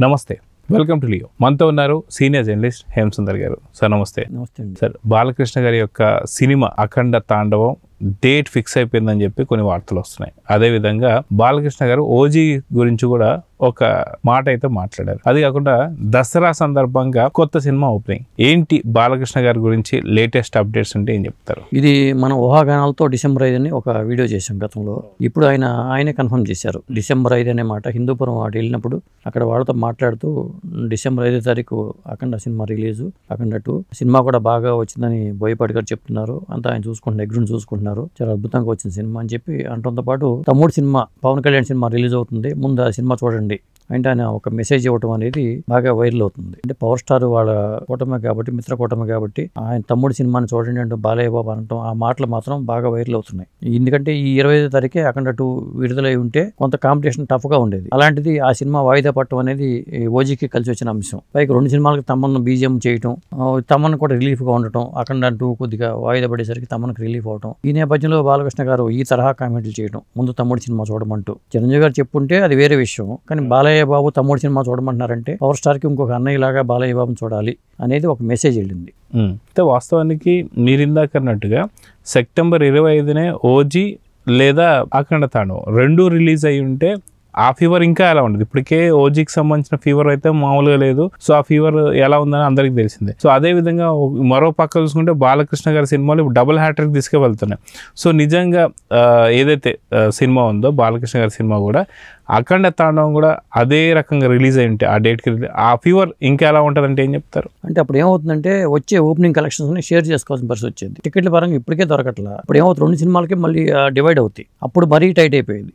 నమస్తే, welcome to Leo. మనతో ఉన్నారు సీనియర్ జర్నలిస్ట్ హేమసుందర్ గారు. సార్ నమస్తే. నమస్తే సార్, బాలకృష్ణ గారి యొక్క సినిమా అఖండ తాండవం డేట్ ఫిక్స్ అయిపోయిందని చెప్పి కొన్ని వార్తలు వస్తున్నాయి. అదేవిధంగా బాలకృష్ణ గారు ఓజీ గురించి కూడా ఒక మాట అయితే మాట్లాడారు. అది కాకుండా దసరా సందర్భంగా కొత్త సినిమా ఓపెనింగ్ ఏంటి, బాలకృష్ణ గారి గురించి లేటెస్ట్ అప్డేట్స్ అంటే ఏం చెప్తారు? ఇది మన ఊహాగానాలతో డిసెంబర్ 5 అని ఒక వీడియో చేశాం గతంలో. ఇప్పుడు ఆయనే కన్ఫర్మ్ చేశారు. డిసెంబర్ 5 అనే మాట హిందూపురం వాటి వెళ్ళినప్పుడు అక్కడ వాళ్ళతో మాట్లాడుతూ డిసెంబర్ 5 తారీఖు అఖండ సినిమా రిలీజు, అఖండ 2 సినిమా కూడా బాగా వచ్చిందని బోయపాటి గారు చెప్తున్నారు. అంతా ఆయన చూసుకుంటున్నారు, ఎగ్రుని చూసుకుంటున్నారు. చాలా అద్భుతంగా వచ్చింది సినిమా అని చెప్పి అంటంతో పాటు తమ్ముడు సినిమా, పవన్ కళ్యాణ్ సినిమా రిలీజ్ అవుతుంది, ముందు ఆ సినిమా చూడండి అంటే ఆయన ఒక మెసేజ్ ఇవ్వటం అనేది బాగా వైరల్ అవుతుంది. అంటే పవర్ స్టార్ వాళ్ళ కూటమి కాబట్టి, మిత్ర కూటమి కాబట్టి ఆయన తమ్ముడు సినిమాని చూడండి అంటూ బాలయ్య బాబు అనటం, ఆ మాటలు మాత్రం బాగా వైరల్ అవుతున్నాయి. ఎందుకంటే ఈ 25వ తారీఖే అఖండ 2 విడుదలై ఉంటే కొంత కాంపిటీషన్ టఫ్ గా ఉండేది. అలాంటిది ఆ సినిమా వాయిదా పట్టడం అనేది ఓజీకి కలిసి వచ్చిన అంశం. పైకి 2 సినిమాలకు తమను బీజిఎం చేయటం, తమను కూడా రిలీఫ్ గా ఉండటం, అఖండ 2 కొద్దిగా వాయిదా పడేసరికి తమకు రిలీఫ్ అవటం. ఈ నేపథ్యంలో బాలకృష్ణ గారు ఈ తరహా కామెంట్లు చేయడం, ముందు తమ్ముడు సినిమా చూడమంటూ. చిరంజీవి గారు చెప్పుంటే అది వేరే విషయం, కానీ బాలయ్య బాబు తమ్ముడు సినిమా చూడమంటున్నారంటే పవర్ స్టార్ కి ఇంకొక అన్నయ్య లాగా బాలయ్య బాబుని చూడాలి అనేది ఒక మెసేజ్ వెళ్ళింది. అయితే వాస్తవానికి మీరు ఇందాక అన్నట్టుగా సెప్టెంబర్ 25నే ఓజీ లేదా అఖండ తాండవం 2 రిలీజ్ అయి ఉంటే ఆ ఫీవర్ ఇంకా ఎలా ఉండదు. ఇప్పటికే ఓజీకి సంబంధించిన ఫీవర్ అయితే మామూలుగా లేదు. సో ఆ ఫీవర్ ఎలా ఉందని అందరికీ తెలిసిందే. సో అదే విధంగా మరో పక్క చూసుకుంటే బాలకృష్ణ గారి సినిమాలు ఇప్పుడు డబుల్ హ్యాట్రిక్ తీసుకువెళ్తున్నాయి. సో నిజంగా ఏదైతే సినిమా ఉందో బాలకృష్ణ గారి సినిమా కూడా అఖండ తాండవం కూడా అదే రకంగా రిలీజ్ అయి ఉంటే ఆ డేట్కి ఆ ఫీవర్ ఇంకా ఎలా ఉంటుంది అంటే ఏం చెప్తారు? అంటే అప్పుడు ఏమవుతుందంటే వచ్చే ఓపెనింగ్ కలెక్షన్స్ ని షేర్ చేసుకోవాల్సిన పరిస్థితి వచ్చింది. టికెట్ల పరంగా ఇప్పటికే దొరకట్లా. ఇప్పుడు ఏమవుతుంది, 2 సినిమాలకి మళ్ళీ డివైడ్ అవుతాయి. అప్పుడు మరీ టైట్ అయిపోయింది.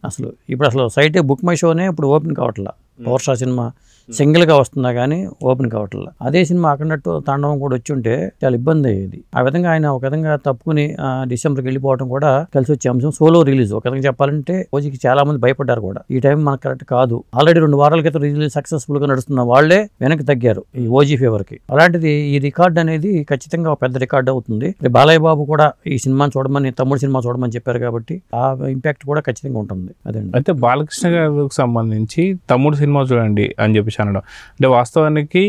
ఇప్పుడు అసలు సైట్ బుక్ మై షోనే ఇప్పుడు ఓపెన్ కావట్లా. పవర్ స్టార్ సినిమా సింగిల్గా వస్తుందా కానీ ఓపెన్ కావట్లా. అదే సినిమా అఖండ తాండవం కూడా వచ్చి ఉంటే చాలా ఇబ్బంది అయ్యేది. ఆ విధంగా ఆయన ఒక విధంగా తప్పుకుని డిసెంబర్కి వెళ్ళిపోవడం కూడా కలిసి వచ్చే అంశం. సోలో రిలీజ్ ఒక విధంగా చెప్పాలంటే ఓజీకి చాలా మంది భయపడ్డారు కూడా. ఈ టైం మనకు కరెక్ట్ కాదు, ఆల్రెడీ 2 వారాల క్రితం రిలీజ్ సక్సెస్ఫుల్ గా నడుస్తున్న వాళ్లే వెనక్కి తగ్గారు ఈ ఓజీ ఫీవర్ కి. అలాంటిది ఈ రికార్డ్ అనేది ఖచ్చితంగా ఒక పెద్ద రికార్డ్ అవుతుంది. బాలయ్య బాబు కూడా ఈ సినిమాని చూడమని, తమ్ముడు సినిమా చూడమని చెప్పారు కాబట్టి ఆ ఇంపాక్ట్ కూడా ఖచ్చితంగా ఉంటుంది. అదండి. అయితే బాలకృష్ణ గారికి సంబంధించి తమ్ముడు సినిమా చూడండి అని చెప్పేసి అనడం అంటే వాస్తవానికి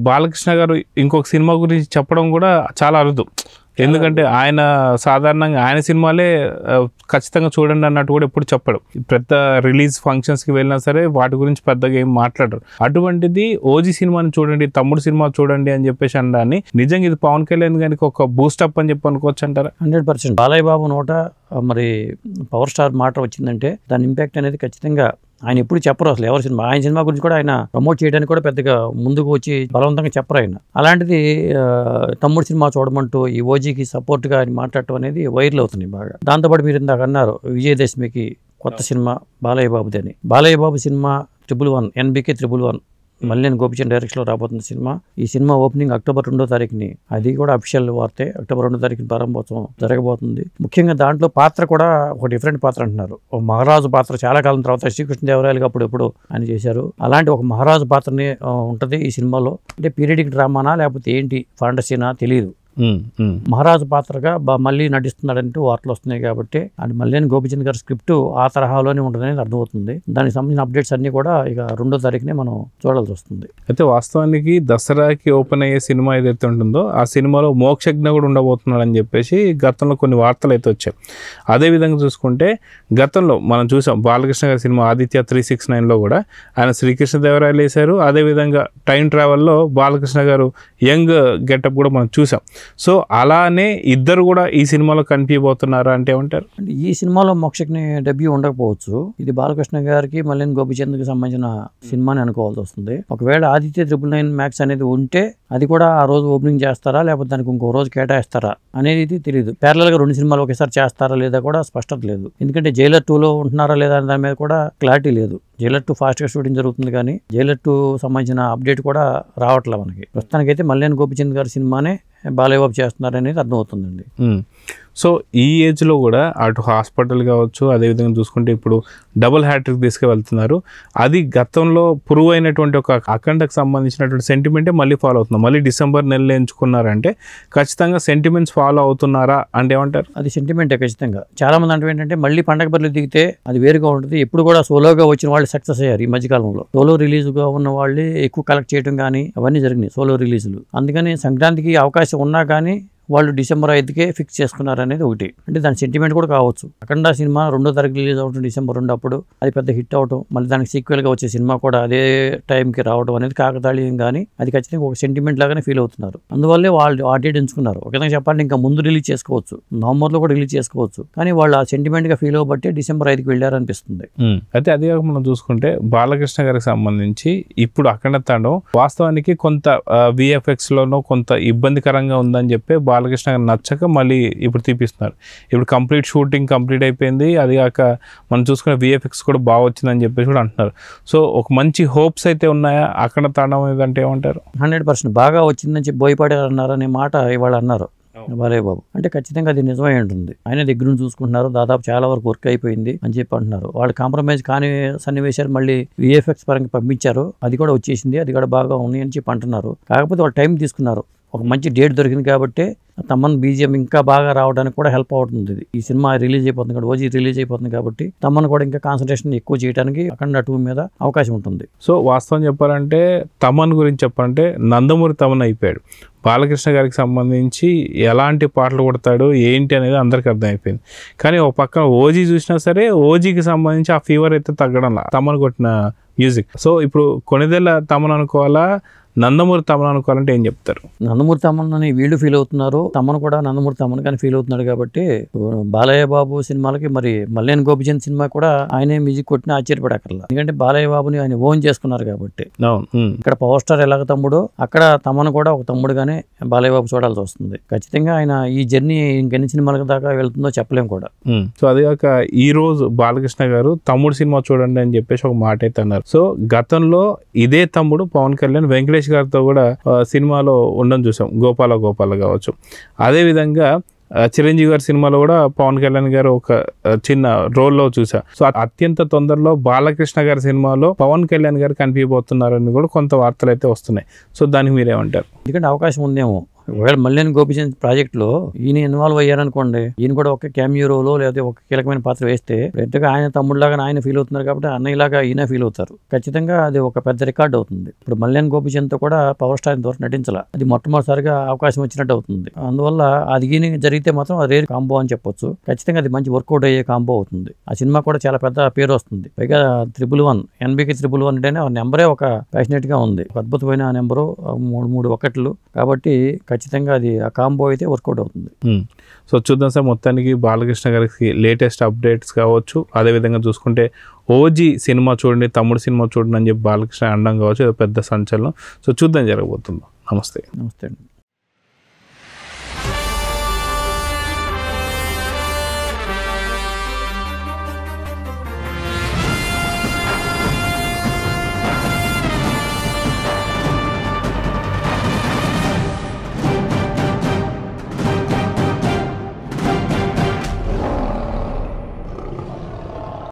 బాలకృష్ణ గారు ఇంకొక సినిమా గురించి చెప్పడం కూడా చాలా అరుదు. ఎందుకంటే ఆయన సాధారణంగా ఆయన సినిమాలే ఖచ్చితంగా చూడండి అన్నట్టు కూడా ఎప్పుడు చెప్పడు. పెద్ద రిలీజ్ ఫంక్షన్స్కి వెళ్ళినా సరే వాటి గురించి పెద్దగా ఏం మాట్లాడరు. అటువంటిది ఓజీ సినిమాని చూడండి, తమ్ముడు సినిమా చూడండి అని చెప్పేసి అనడాన్ని నిజంగా ఇది పవన్ కళ్యాణ్ గారికి ఒక బూస్టప్ అని చెప్పి అనుకోవచ్చు అంటారా? 100%. బాలయ్య బాబు నోట మరి పవర్ స్టార్ మాట వచ్చిందంటే దాని ఇంపాక్ట్ అనేది ఖచ్చితంగా ఆయన ఎప్పుడు చెప్పరు. అసలు ఎవరి సినిమా, ఆయన సినిమా గురించి కూడా ఆయన ప్రమోట్ చేయడానికి కూడా పెద్దగా ముందుకు వచ్చి బలవంతంగా చెప్పరు ఆయన. అలాంటిది తమ్ముడు సినిమా చూడమంటూ ఈ ఓజీకి సపోర్ట్గా ఆయన మాట్లాడటం అనేది వైరల్ అవుతుంది బాగా. దాంతోపాటు మీరు ఇందాక అన్నారు విజయదశమికి కొత్త సినిమా బాలయ్య బాబుది అని. Balayya Babu cinema 111 NBK 111 Malineni Gopichand direction లో రాబోతున్న సినిమా. ఈ సినిమా ఓపెనింగ్ అక్టోబర్ 2వ తారీఖుని, అది కూడా అఫీషియల్ వార్తే, అక్టోబర్ 2వ తారీఖుని ప్రారంభోత్సవం జరగబోతుంది. ముఖ్యంగా దాంట్లో పాత్ర కూడా ఒక డిఫరెంట్ పాత్ర అంటున్నారు. ఒక మహారాజు పాత్ర చాలా కాలం తర్వాత శ్రీకృష్ణదేవరాయలుగా అప్పుడు ఎప్పుడు ఆయన చేశారు. అలాంటి ఒక మహారాజు పాత్రని ఉంటది ఈ సినిమాలో. అంటే పీరియడిక్ డ్రామానా లేకపోతే ఏంటి ఫాంటసీనా తెలియదు. మహారాజు పాత్రగా మళ్ళీ నటిస్తున్నాడంటూ వార్తలు వస్తున్నాయి కాబట్టి అండ్ మల్లేని గోపిచంద్ గారి స్క్రిప్ట్ ఆ తరహాలోనే ఉంటుందని అర్థమవుతుంది. దానికి సంబంధించిన అప్డేట్స్ అన్ని కూడా ఇక 2వ తారీఖునే మనం చూడాల్సి వస్తుంది. అయితే వాస్తవానికి దసరాకి ఓపెన్ అయ్యే సినిమా ఏదైతే ఉంటుందో ఆ సినిమాలో మోక్షజ్ఞ కూడా ఉండబోతున్నాడు అని చెప్పేసి గతంలో కొన్ని వార్తలు అయితే వచ్చాయి. అదేవిధంగా చూసుకుంటే గతంలో మనం చూసాం బాలకృష్ణ గారి సినిమా ఆదిత్య 369లో కూడా ఆయన శ్రీకృష్ణదేవరాయలు వేశారు. అదేవిధంగా టైం ట్రావెల్లో బాలకృష్ణ గారు యంగ్ గెటప్ కూడా మనం చూసాం. సో అలానే ఇద్దరు కూడా ఈ సినిమాలో కనిపించబోతున్నారా అంటే ఏమంటారు? ఈ సినిమాలో మోక్షజ్ఞ డెబ్యూ ఉండకపోవచ్చు. ఇది బాలకృష్ణ గారికి మల్లేని గోపిచంద్కి సంబంధించిన సినిమాని అనుకోవాల్సి వస్తుంది. ఒకవేళ ఆదిత్య 999 మ్యాక్స్ అనేది ఉంటే అది కూడా ఆ రోజు ఓపెనింగ్ చేస్తారా లేకపోతే దానికి ఇంకో రోజు కేటాయిస్తారా అనేది తెలియదు. ప్యారలల్ గా 2 సినిమాలు ఒకేసారి చేస్తారా లేదా కూడా స్పష్టత లేదు. ఎందుకంటే జైలర్ 2లో ఉంటున్నారా లేదా అనే దాని మీద కూడా క్లారిటీ లేదు. జైలర్ 2 ఫాస్ట్ గా షూటింగ్ జరుగుతుంది కానీ జైలర్ 2 సంబంధించిన అప్డేట్ కూడా రావట్లే మనకి. ప్రస్తుతానికైతే మల్లేని గోపిచంద్ గారి సినిమానే బాలయ్య బాబు చేస్తున్నారనేది అర్థమవుతుందండి. సో ఈ ఏజ్లో కూడా అటు హాస్పిటల్ కావచ్చు, అదేవిధంగా చూసుకుంటే ఇప్పుడు డబుల్ హ్యాట్రిక్ తీసుకువెళ్తున్నారు. అది గతంలో ప్రూవ్ అయినటువంటి ఒక అఖండకు సంబంధించినటువంటి సెంటిమెంటే మళ్ళీ ఫాలో అవుతున్నారు. మళ్ళీ డిసెంబర్ నెలలో ఎంచుకున్నారంటే ఖచ్చితంగా సెంటిమెంట్స్ ఫాలో అవుతున్నారా అంటే ఏమంటారు? అది సెంటిమెంటే ఖచ్చితంగా. చాలా మంది అంటే ఏంటంటే మళ్ళీ పండగ బరిలో దిగితే అది వేరుగా ఉంటుంది. ఎప్పుడు కూడా సోలోగా వచ్చిన వాళ్ళు సక్సెస్ అయ్యారు ఈ మధ్యకాలంలో. సోలో రిలీజ్గా ఉన్న వాళ్ళే ఎక్కువ కలెక్ట్ చేయడం కానీ అవన్నీ జరిగినాయి సోలో రిలీజులు. అందుకని సంక్రాంతికి అవకాశం ఉన్నా కానీ వాళ్ళు డిసెంబర్ 5కే ఫిక్స్ చేసుకున్నారు అనేది ఒకటి. అంటే దాని సెంటిమెంట్ కూడా కావచ్చు. అఖండ సినిమా 2వ తారీఖు రిలీజ్ అవడం డిసెంబర్ 2 అప్పుడు అది పెద్ద హిట్ అవడం, మళ్ళీ దానికి సీక్వెల్గా వచ్చే సినిమా కూడా అదే టైంకి రావడం అనేది కాకతాళీయం. కానీ అది ఖచ్చితంగా ఒక సెంటిమెంట్ లాగానే ఫీల్ అవుతున్నారు. అందువల్లే వాళ్ళు ఆ డేట్ ఎంచుకున్నారు. ఒక విధంగా చెప్పాలంటే ఇంకా ముందు రిలీజ్ చేసుకోవచ్చు, నవంబర్లో కూడా రిలీజ్ చేసుకోవచ్చు. కానీ వాళ్ళు ఆ సెంటిమెంట్గా ఫీల్ అవ్వబట్టే డిసెంబర్ 5కి వెళ్ళారు అనిపిస్తుంది. అయితే అదే కాక మనం చూసుకుంటే బాలకృష్ణ గారికి సంబంధించి ఇప్పుడు అఖండ తాండవం వాస్తవానికి కొంత విఎఫ్ఎక్స్లోనో కొంత ఇబ్బందికరంగా ఉందని చెప్పి బాలకృష్ణ గారు నచ్చక మళ్ళీ ఇప్పుడు తీపిస్తున్నారు. ఇప్పుడు కంప్లీట్ షూటింగ్ కంప్లీట్ అయిపోయింది. అది కాక మనం చూసుకునే విఎఫ్ఎక్స్ కూడా బాగా వచ్చిందని చెప్పేసి కూడా అంటున్నారు. సో ఒక మంచి హోప్స్ అయితే ఉన్నాయా అఖండ తాండవం ఏదంటే ఏమంటారు? 100% బాగా వచ్చిందని చెప్పి బోయపాటి అన్నారు అనే మాట ఇవాళ అన్నారు బాలయ్య బాబు. అంటే ఖచ్చితంగా అది నిజమై ఉంటుంది. ఆయన దగ్గర నుంచి చూసుకుంటున్నారు, దాదాపు చాలా వరకు వర్క్ అయిపోయింది అని చెప్పి అంటున్నారు. వాళ్ళు కాంప్రమైజ్ కాని సన్నివేశాలు మళ్ళీ విఎఫ్ఎక్స్ పరంగా పంపించారు, అది కూడా వచ్చేసింది, అది కూడా బాగా ఉంది అని చెప్పి అంటున్నారు. కాకపోతే వాళ్ళు టైం తీసుకున్నారు. ఒక మంచి డేట్ దొరికింది కాబట్టి తమన్ బీజిఎం ఇంకా బాగా రావడానికి కూడా హెల్ప్ అవుతుంది. ఈ సినిమా రిలీజ్ అయిపోతుంది కాబట్టి, ఓజీ రిలీజ్ అయిపోతుంది కాబట్టి తమన్ కూడా ఇంకా కాన్సన్ట్రేషన్ ఎక్కువ చేయడానికి అఖండ 2 మీద అవకాశం ఉంటుంది. సో వాస్తవం చెప్పాలంటే తమన్ గురించి చెప్పాలంటే నందమూరి తమన్ అయిపోయాడు. బాలకృష్ణ గారికి సంబంధించి ఎలాంటి పాటలు కొడతాడు ఏంటి అనేది అందరికీ అర్థమైపోయింది. కానీ ఒక పక్కన ఓజీ చూసినా సరే ఓజీకి సంబంధించి ఆ ఫీవర్ అయితే తగ్గడం తమన్ కొట్టిన మ్యూజిక్. సో ఇప్పుడు కొనిదెల తమన్ అనుకోవాలా, నందమూరి తమన్ అనుకోవాలంటే ఏం చెప్తారు? నందమూరి తమన్ అని వీళ్ళు ఫీల్ అవుతున్నారు, తమన్ కూడా నందమూరి తమన్ కానీ ఫీల్ అవుతున్నాడు. కాబట్టి బాలయ్య బాబు సినిమాలకి మరి మల్లేని గోపిచంద్ సినిమా కూడా ఆయనే మ్యూజిక్ కొట్టిన ఆశ్చర్యపడక్కర్లా. ఎందుకంటే బాలయ్య బాబుని ఆయన ఓన్ చేసుకున్నారు కాబట్టి. ఇక్కడ పవర్ స్టార్ ఎలాగ తమ్ముడు, అక్కడ తమన్ కూడా ఒక తమ్ముడుగానే బాలయ్య బాబు చూడాల్సి వస్తుంది. ఖచ్చితంగా ఆయన ఈ జర్నీ ఇంకెన్ని సినిమాల దాకా వెళ్తుందో చెప్పలేం కూడా. సో అది కాక ఈ రోజు బాలకృష్ణ గారు తమ్ముడు సినిమా చూడండి అని చెప్పేసి ఒక మాట అయితే అన్నారు. సో గతంలో ఇదే తమ్ముడు పవన్ కళ్యాణ్ వెంకటేష్ గారితో కూడా సినిమాలో ఉండడం చూసాం, గోపాల కావచ్చు. అదేవిధంగా చిరంజీవి గారి సినిమాలో కూడా పవన్ కళ్యాణ్ గారు ఒక చిన్న రోల్లో చూసా. సో అత్యంత తొందరలో బాలకృష్ణ గారి సినిమాలో పవన్ కళ్యాణ్ గారు కనిపించబోతున్నారని కూడా కొంత వార్తలు అయితే వస్తున్నాయి. సో దానికి మీరేమంటారు? ఎందుకంటే అవకాశం ఉందేమో. ఒకవేళ మల్లేని గోపిచంద్ ప్రాజెక్టులో ఈయన ఇన్వాల్వ్ అయ్యారనుకోండి, ఈయన కూడా ఒక క్యామియో రోలో లేదా ఒక కీలకమైన పాత్ర వేస్తే ఎంతగా ఆయన తమ్ముడులాగా ఆయన ఫీల్ అవుతున్నారు కాబట్టి అన్నయ్యలాగా ఈయన ఫీల్ అవుతారు. ఖచ్చితంగా అది ఒక పెద్ద రికార్డ్ అవుతుంది. ఇప్పుడు మల్లేని గోపిచంద్తో కూడా పవర్ స్టార్ ఇంతవరకు నటించాల, అది మొట్టమొదటిసారిగా అవకాశం వచ్చినట్టు అవుతుంది. అందువల్ల అది ఈయన జరిగితే మాత్రం అది రేర్ కాంబో అని చెప్పొచ్చు. ఖచ్చితంగా అది మంచి వర్కౌట్ అయ్యే కాంబో అవుతుంది. ఆ సినిమా కూడా చాలా పెద్ద పేరు వస్తుంది. పైగా 111 ఎన్బికి 111 అంటేనే ఆ నెంబరే ఒక ప్యాషనేట్ గా ఉంది. ఒక అద్భుతమైన నెంబరు, 3 ఒకట్లు. కాబట్టి ఖచ్చితంగా అది ఆ కాంబో అయితే వర్కౌట్ అవుతుంది. సో చూద్దాం సార్, మొత్తానికి బాలకృష్ణ గారికి లేటెస్ట్ అప్డేట్స్ కావచ్చు, అదేవిధంగా చూసుకుంటే ఓజీ సినిమా చూడండి, తమ్ముడు సినిమా చూడండి అని చెప్పి బాలకృష్ణ అనడం కావచ్చు, పెద్ద సంచలనం. సో చూద్దాం జరగబోతుందో. నమస్తే. నమస్తే అండి.